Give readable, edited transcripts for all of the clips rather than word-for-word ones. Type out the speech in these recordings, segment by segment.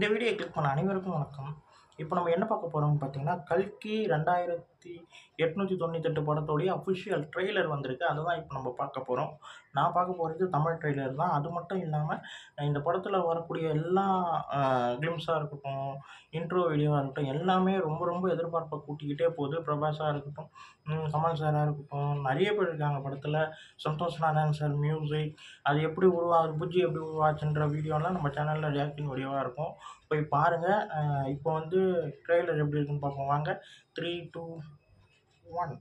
இந்த video click பண்ண அனைவருக்கும் வணக்கம். இப்போ நம்ம என்ன பார்க்க போறோம்னு பார்த்தீங்கன்னா, கல்கி 2898 படத்தோடைய அஃபிஷியல் ட்ரெய்லர் வந்திருக்கு. அதுதான் இப்போ நம்ம பார்க்க போறோம். நான் பார்க்க போறது தமிழ் ட்ரெய்லர் தான். அது மட்டும் இல்லாம, இந்த படத்துல வரக்கூடிய எல்லா கிளிம்ஸா இருக்கட்டும், இன்ட்ரோ வீடியோவா இருக்கட்டும், எல்லாமே ரொம்ப ரொம்ப எதிர்பார்ப்ப கூட்டிக்கிட்டே போகுது. பிரபாஸா இருக்கட்டும், கமல் சாரா இருக்கட்டும், நெறைய பேர் இருக்காங்க படத்துல. சந்தோஷ் நாராயண் சார் மியூசிக், அது எப்படி உருவாகுது, புஜ்ஜி எப்படி உருவாச்சுன்ற வீடியோலாம் நம்ம சேனல்ல ரியாக்ஷன் வீடியோவா இருக்கும். போய் பாருங்க. இப்போ வந்து ட்ரெய்லர் எப்படி இருக்குன்னு பார்ப்போம் வாங்க. 3, 2, 1.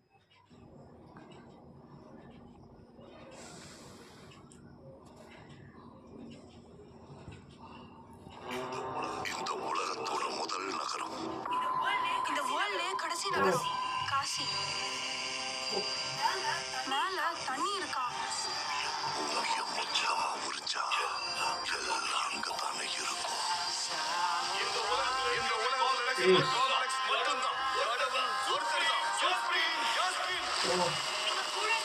இந்த உலகத்தோட முதல் நகரம், இந்த வேர்ல்ட்லயே கடைசி நகரம் காசி. மேல தண்ணி இருக்கா? பூமிய முச்சமா உரிச்சா எல்லாம் அங்கதானே இருக்கும். ஏய்,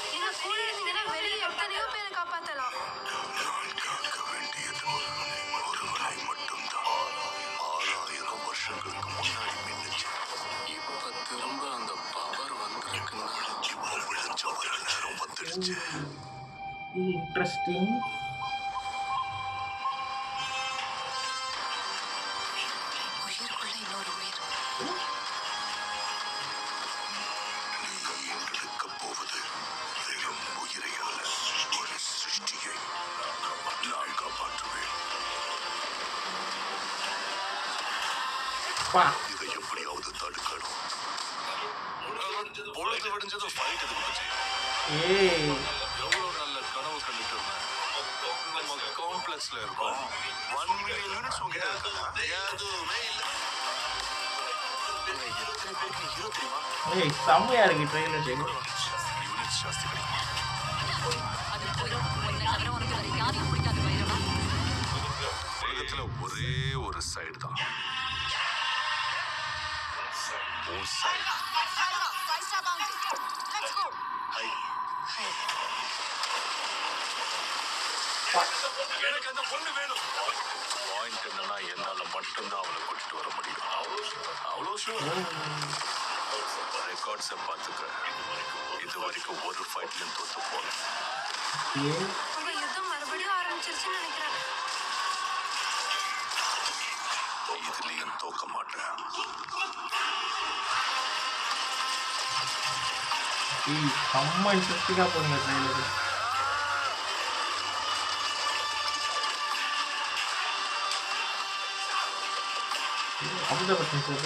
இந்த கூட இருந்தீங்கன்னா வெளியே எத்தனையோ பேரை காப்பாத்தலாம். நான் காக்க வேண்டியது ஒருவனை மட்டும்தான். 6000 வருஷங்களுக்கு முன்னாடி மின்னுச்சு. இப்ப திரும்ப அந்த பவர் வந்திருக்குன்னா இவன் விளைஞ்ச வர நேரம் வந்துடுச்சு. இன்ட்ரெஸ்டிங். உயிருக்குள்ள இன்னொரு உயிர். நீ ஈன்றெடுக்க போவது வெறும் உயிரை அல்ல, ஒரு சிருஷ்டியை. நான் காப்பாற்றுவேன். பா, இதை எப்படியாவது தடுக்கணும். பொழுது விடிஞ்சதும் ஃபைட் எதுக்கு போச்சு? ஏய், எவ்வளவு நல்ல கனவு கண்டுட்டு இருந்தேன். நம்ம காம்ப்ளெக்ஸ்ல இருக்கோம். 1 மில்லியன் யூனிட்ஸ் உங்ககிட்ட இருக்கு. எதுவுமே இல்லை. எத்தனை பேருக்கு ஹீரோ தெரியுமா? செம்மையா இருக்கு ட்ரெய்லர். யூனிட்ஸ் ஜாஸ்தி கிடைக்கும். உலகத்துல ஒரே ஒரு சைடு தான், உன் சைடு. எனக்கு அந்த பொண்ணு வேணும். பாயிண்ட் என்னன்னா, என்னால மட்டும்தான் அவளை கூட்டிட்டு வர முடியும். அவ்வளோ ரெக்கார்ட்ஸை பார்த்துக்க. இது வரைக்கும் ஒரு ஃபைட்லையும் தோத்து போல. உங்க யுத்தம் மறுபடியும் ஆரம்பிச்சிருச்சுன்னு நினைக்கிறேன். இதுலயும் தோக்க மாட்டேன். செம்ம இன்ட்ரெஸ்டிங்கா போகுங்க ட்ரெய்லர். அமிதாப் பச்சன் சார்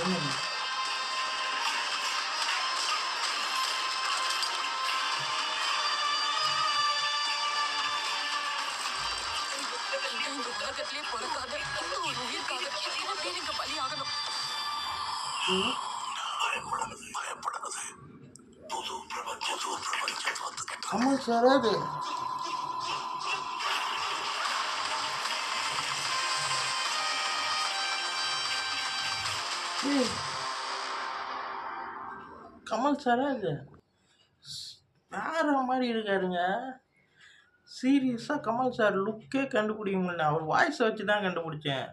இந்த உலகத்திலே பிறக்காத இந்த ஒரு உயிர்க்காக எத்தனை பேர் இங்க பலியாகணும்? பயப்படாது. புது பிரபஞ்சம் வந்துகிட்டு. கமல் சார் அது. கமல் சார் அது வேற மாதிரி இருக்காருங்க. சீரியஸாக கமல் சார் லுக்கே கண்டுபிடிக்க முடியல. அவர் வாய்ஸை வச்சு தான் கண்டுபிடிச்சேன்.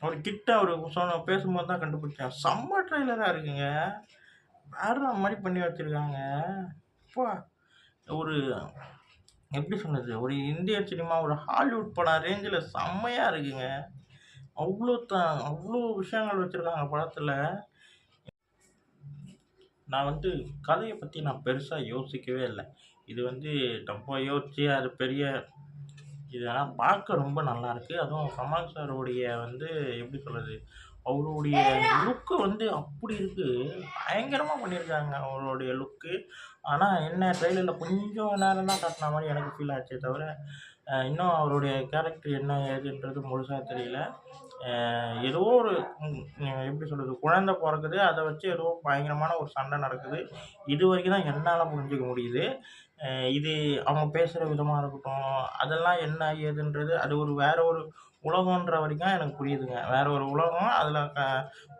அவர் கிட்ட அவர் பேசும்போது தான் கண்டுபிடிச்சேன். செம்ம ட்ரெய்லராக இருக்குங்க. வேற மாதிரி பண்ணி வச்சுருக்காங்க. அப்பா, ஒரு எப்படி சொன்னது, ஒரு இந்தியன் சினிமா, ஒரு ஹாலிவுட் படம் ரேஞ்சில் செம்மையாக இருக்குங்க. அவ்வளோ விஷயங்கள் வச்சுருக்காங்க படத்தில். நான் வந்து கதையை பற்றி நான் பெருசாக யோசிக்கவே இல்லை. இது வந்து நம்ம யோசிச்சு அது பெரிய இதெல்லாம் பார்க்க ரொம்ப நல்லாயிருக்கு. அதுவும் கமல் சாருடைய வந்து எப்படி சொல்கிறது, அவருடைய லுக்கு வந்து அப்படி இருக்குது. பயங்கரமாக பண்ணியிருக்காங்க அவருடைய லுக்கு. ஆனால் என்ன, ட்ரெய்லரில் கொஞ்சம் நேரம் தான் காட்டின மாதிரி எனக்கு ஃபீல் ஆச்சே தவிர, இன்னும் அவருடைய கேரக்டர் என்ன ஏதுன்றது முழுசாக தெரியல. ஏதோ ஒரு எப்படி சொல்கிறது, குழந்தை பிறக்குது, அதை வச்சு ஏதோ பயங்கரமான ஒரு சண்டை நடக்குது. இது வரைக்கும் தான் என்னால் புரிஞ்சிக்க முடியுது. இது அவங்க பேசுகிற விதமாக இருக்கட்டும், அதெல்லாம் என்ன ஏதுன்றது, அது வேற ஒரு உலகன்ற வரைக்கும் எனக்கு புரியுதுங்க. வேற ஒரு உலகம். அதில்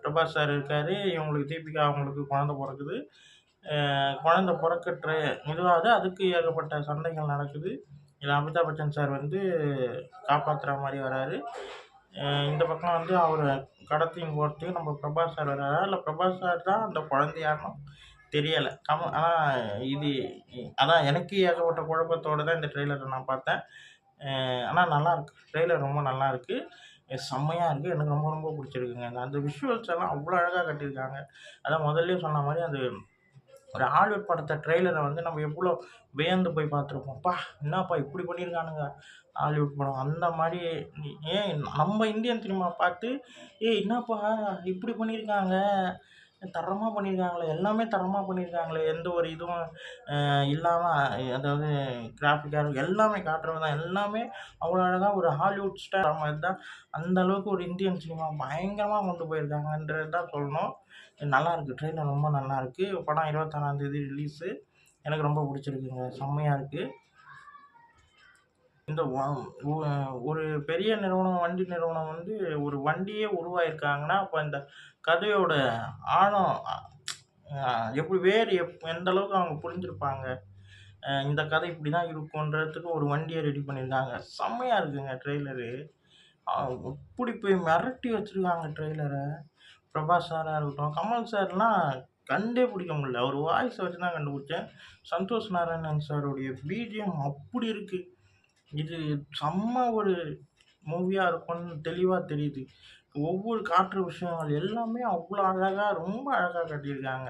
பிரபாஸ் சார் இருக்கார். இவங்களுக்கு தீபிகா அவங்களுக்கு குழந்தை பிறக்குது. குழந்தை பிறக்க இதுவாகுது. அதுக்கு ஏகப்பட்ட சண்டைகள் நடக்குது. இதில் அமிதாப் பச்சன் சார் வந்து காப்பாற்றுற மாதிரி வராரு. இந்த பக்கம் வந்து அவரை கடத்தின்னு போகிறதுக்கு நம்ம பிரபாஸ் சார் வர்றாரா, இல்லை பிரபாஸ் சார் தான் அந்த குழந்தையான்னு தெரியலை. ஆனால் இது அதான் எனக்கு ஏகப்பட்ட குழப்பத்தோட தான் இந்த ட்ரெய்லரை நான் பார்த்தேன். ஆனால் நல்லாயிருக்கு. ட்ரெய்லர் ரொம்ப நல்லாயிருக்கு. செம்மையா இருக்குது. எனக்கு ரொம்ப ரொம்ப பிடிச்சிருக்குங்க. அந்த விஷுவல்ஸ் எல்லாம் அவ்வளோ அழகா கட்டியிருக்காங்க. அதான் முதல்லயே சொன்ன மாரி அது ஒரு ஹாலிவுட் படத்த ட்ரெய்லர வந்து நம்ம எவ்வளோ வியந்து போய் பார்த்துருப்போம். "அப்பா! என்னப்பா இப்படி பண்ணியிருக்கானுங்க ஹாலிவுட் படம்." அந்த மாரி ஏன் நம்ம இந்தியன் சினிமா பார்த்து, "ஏய் என்னப்பா இப்படி பண்ணியிருக்காங்க? தரமா பண்ணியிருக்காங்களே! எல்லாமே தரமா பண்ணியிருக்காங்களே! எந்த ஒரு இதுவும் இல்லாம அதாவது கிராஃபிக்கா எல்லாமே காட்டுறது தான். எல்லாமே அவ்வளோ அழகா ஒரு ஹாலிவுட் ஸ்டார் மாரி தான். அந்த அளவுக்கு ஒரு இந்தியன் சினிமா பயங்கரமா கொண்டு போயிருக்காங்கன்றது தான் சொல்லணும். நல்லாயிருக்கு. ட்ரெய்லர் ரொம்ப நல்லாயிருக்கு. படம் 26ஆம் தேதி ரிலீஸு. எனக்கு ரொம்ப பிடிச்சிருக்குங்க. செம்மையா இருக்கு. இந்த வ ஒ ஒரு பெரிய நிறுவனம், வண்டி நிறுவனம் வந்து ஒரு வண்டியே உருவாக்கியிருக்காங்கன்னா, அப்ப இந்த கதையோட ஆழம் எப்படி வேர் எந்த அளவுக்கு அவங்க புரிஞ்சிருப்பாங்க. இந்த கதை இப்படி தான் இருக்குன்றதுக்கு ஒரு வண்டிய ரெடி பண்ணியிருக்காங்க. செம்மையா இருக்குங்க ட்ரெய்லரு. அ அப்படி போய் மிரட்டி வச்சிருக்காங்க ட்ரெய்லர. பிரபாஸ் சாரா இருக்கட்டும், கமல் சார்லாம் கண்டே பிடிக்க முடியல. அவர் வாய்ஸ வச்சு தான் கண்டுபிடிச்சேன். சந்தோஷ் நாராயணன் சாருடைய பிஜிஎம் அப்படி இருக்கு. இது செம்ம ஒரு மூவியா இருக்கும்னு தெளிவா தெரியுது. ஒவ்வொரு காட்டுற விஷயங்கள் எல்லாமே அவ்வளோ அழகா, ரொம்ப அழகா காட்டியிருக்காங்க.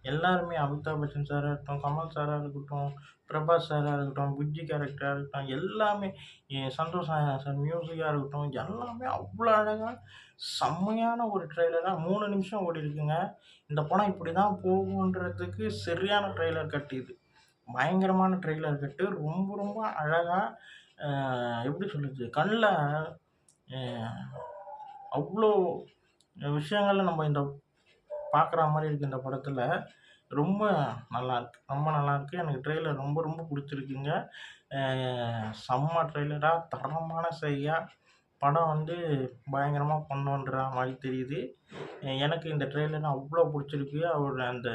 எல்லாருமே அமிதாப் பச்சன் சாரா இருக்கட்டும், கமல் சாரா இருக்கட்டும், பிரபாஸ் சாரா இருக்கட்டும், புஜ்ஜி கேரக்டரா இருக்கட்டும், எல்லாமே சந்தோஷ் நாராயணன் சார் மியூசிக்கா இருக்கட்டும், எல்லாமே அவ்வளோ அழகா செம்மையான ஒரு ட்ரெய்லரா 3 நிமிஷம் ஓடியிருக்குங்க. இந்த படம் இப்படி தான் போகுன்றதுக்கு சரியான ட்ரெய்லர் கட் இது. பயங்கரமான ட்ரெய்லர் கட்டு. ரொம்ப ரொம்ப அழகா அ எப்படி சொல்றது? கண்ல அ அவ்ளோ விஷயங்கள நம்ம இந்த பார்க்குற மாரி இருக்கு இந்த படத்துல. ரொம்ப நல்லாயிருக்கு. ரொம்ப நல்லாயிருக்கு. எனக்கு ட்ரெய்லர் ரொம்ப ரொம்ப புடிச்சிருக்குங்க. அ செம்ம ட்ரெய்லரா, தரமான செய்யா, படம் வந்து பயங்கரமா பண்ணுன்ற மாரி தெரியுது. எனக்கு இந்த ட்ரெய்லர் அவ்ளோ புடிச்சிருக்கு. அவரோட அந்த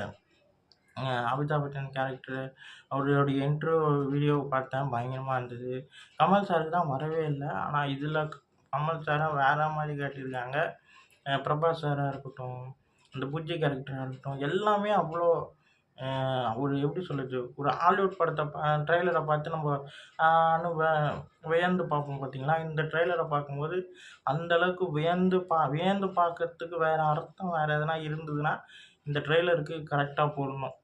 அ அமிதாப் பச்சன் கேரக்டரு, அவருடைய இன்ட்ரோ வீடியோ பார்த்தேன். பயங்கரமா இருந்தது. கமல் சாருக்கு தான் வரவே இல்ல. ஆனா இதுல கமல் சார வேற மாரி காட்டியிருக்காங்க. பிரபாஸ் சாரா இருக்கட்டும், அந்த புஜ்ஜி கேரக்டரா இருக்கட்டும், எல்லாமே அவ்வளோ ஒரு எப்படி சொல்றது? ஒரு ஹாலிவுட் படத்த ட்ரெய்லர பார்த்து நம்ம ஆன்னு வியந்து பார்ப்போம் பார்த்தீங்களா? இந்த ட்ரெய்லர பார்க்கும்போது, அந்த அளவுக்கு வியந்து பார்க்கறதுக்கு வேற அர்த்தம் வேற எதனா இருந்ததுன்னா, இந்த ட்ரெய்லருக்கு கரெக்ட்டா பொருந்தும்.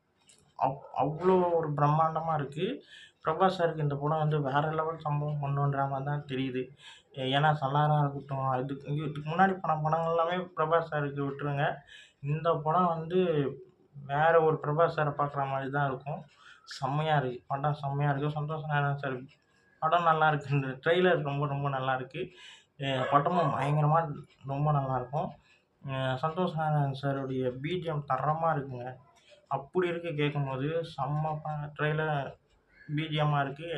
அவ்ளோ ஒரு பிரம்மாண்டமா இருக்கு. பிரபாஸ் சாருக்கு இந்த படம் வந்து வேற லெவல் சம்பவம் பண்ணுன்ற மாரி தான் தெரியுது. ஏன்னா சலாரா இருக்கட்டும், இதுக்கு முன்னாடி பண்ண படங்கள் எல்லாமே பிரபாஸ் சாருக்கு விட்டுருங்க. இந்த படம் வந்து வேற ஒரு பிரபாஸ் சார பார்க்குற மாரி தான் இருக்கும். செம்மையா இருக்கு. படம் செம்மையா இருக்கு. சந்தோஷ் நாராயணன் சார் படம் நல்லாயிருக்கு. இந்த ட்ரெய்லர் ரொம்ப ரொம்ப நல்லாயிருக்கு. படமும் பயங்கரமா ரொம்ப நல்லாயிருக்கும். சந்தோஷ் நாராயணன் சாருடைய பிஜிஎம் தரமா இருக்குங்க. அப்படி இருக்கு கேட்கும்போது, செம்ம ட்ரெய்லர் பிஜிஎம்மா இருக்கு.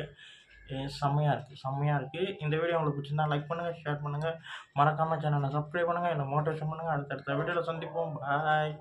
செம்மையா இருக்கு செம்மையா இருக்கு. இந்த வீடியோ உங்களுக்கு பிடிச்சிருந்தா லைக் பண்ணுங்க, ஷேர் பண்ணுங்க. மறக்காம சேனல சப்ஸ்கிரைப் பண்ணுங்க. என்ன மோட்டிவேஷன் பண்ணுங்க. அடுத்தடுத்த வீடியோல சந்திப்போம். பாய்.